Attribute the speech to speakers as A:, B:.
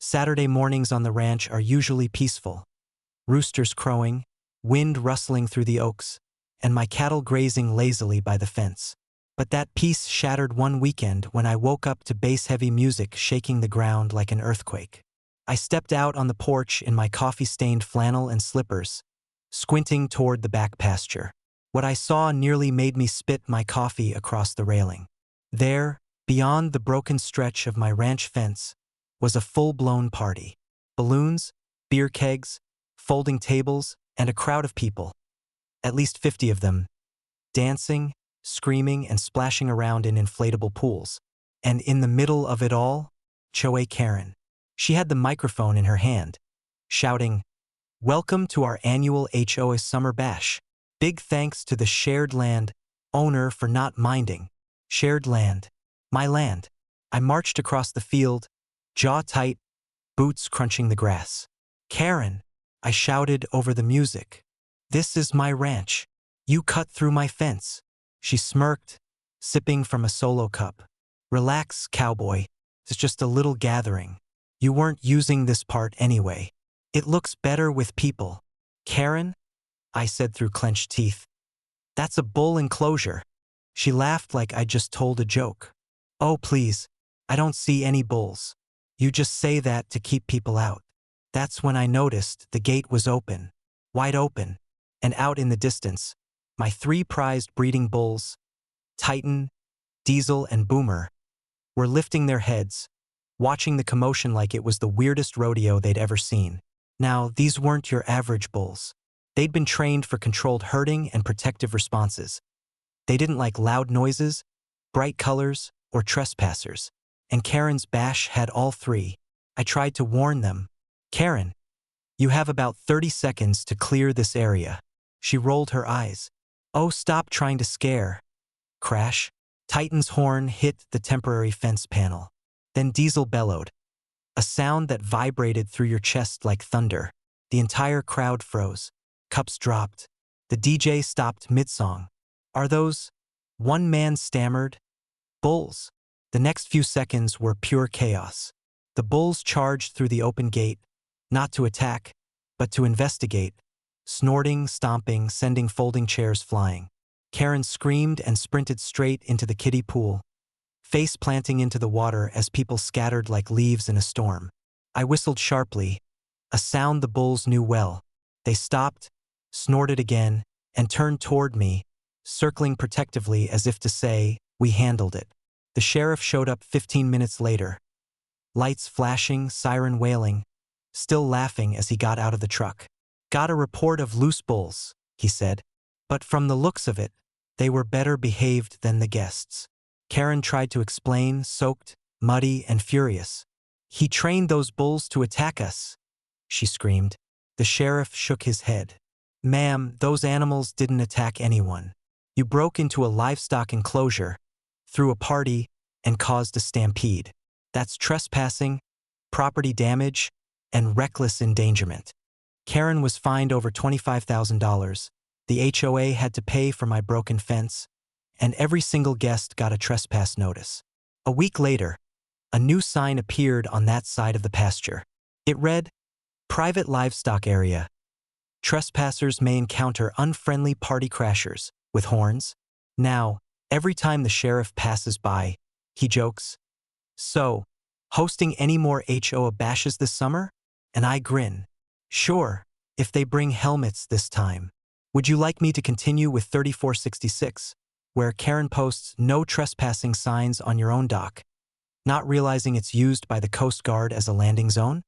A: Saturday mornings on the ranch are usually peaceful. Roosters crowing, wind rustling through the oaks, and my cattle grazing lazily by the fence. But that peace shattered one weekend when I woke up to bass-heavy music shaking the ground like an earthquake. I stepped out on the porch in my coffee-stained flannel and slippers, squinting toward the back pasture. What I saw nearly made me spit my coffee across the railing. There, beyond the broken stretch of my ranch fence, was a full-blown party. Balloons, beer kegs, folding tables, and a crowd of people, at least 50 of them, dancing, screaming, and splashing around in inflatable pools. And in the middle of it all, HOA Karen. She had the microphone in her hand, shouting, "Welcome to our annual HOA Summer Bash. Big thanks to the shared land owner for not minding. Shared land. My land." I marched across the field, jaw tight, boots crunching the grass. "Karen," I shouted over the music. "This is my ranch. You cut through my fence." She smirked, sipping from a solo cup. "Relax, cowboy. It's just a little gathering. You weren't using this part anyway. It looks better with people." "Karen," I said through clenched teeth, "that's a bull enclosure." She laughed like I just told a joke. "Oh, please, I don't see any bulls. You just say that to keep people out." That's when I noticed the gate was open, wide open, and out in the distance, my 3 prized breeding bulls, Titan, Diesel, and Boomer, were lifting their heads, watching the commotion like it was the weirdest rodeo they'd ever seen. Now, these weren't your average bulls. They'd been trained for controlled herding and protective responses. They didn't like loud noises, bright colors, or trespassers. And Karen's bash had all 3. I tried to warn them. "Karen, you have about 30 seconds to clear this area." She rolled her eyes. "Oh, stop trying to scare." Crash. Titan's horn hit the temporary fence panel. Then Diesel bellowed, a sound that vibrated through your chest like thunder. The entire crowd froze. Cups dropped. The DJ stopped mid-song. "Are those," one man stammered, "bulls?" The next few seconds were pure chaos. The bulls charged through the open gate, not to attack, but to investigate, snorting, stomping, sending folding chairs flying. Karen screamed and sprinted straight into the kiddie pool, face planting into the water as people scattered like leaves in a storm. I whistled sharply, a sound the bulls knew well. They stopped, snorted again, and turned toward me, circling protectively as if to say, "We handled it." The sheriff showed up 15 minutes later, lights flashing, siren wailing, still laughing as he got out of the truck. "Got a report of loose bulls," he said. "But from the looks of it, they were better behaved than the guests." Karen tried to explain, soaked, muddy, and furious. "He trained those bulls to attack us," she screamed. The sheriff shook his head. "Ma'am, those animals didn't attack anyone. You broke into a livestock enclosure, threw a party, and caused a stampede. That's trespassing, property damage, and reckless endangerment." Karen was fined over $25,000. The HOA had to pay for my broken fence, and every single guest got a trespass notice. A week later, a new sign appeared on that side of the pasture. It read, "Private livestock area. Trespassers may encounter unfriendly party crashers with horns." Now, every time the sheriff passes by, he jokes, "So, hosting any more HOA bashes this summer?" And I grin. "Sure, if they bring helmets this time." Would you like me to continue with 3466, where Karen posts no trespassing signs on your own dock, not realizing it's used by the Coast Guard as a landing zone?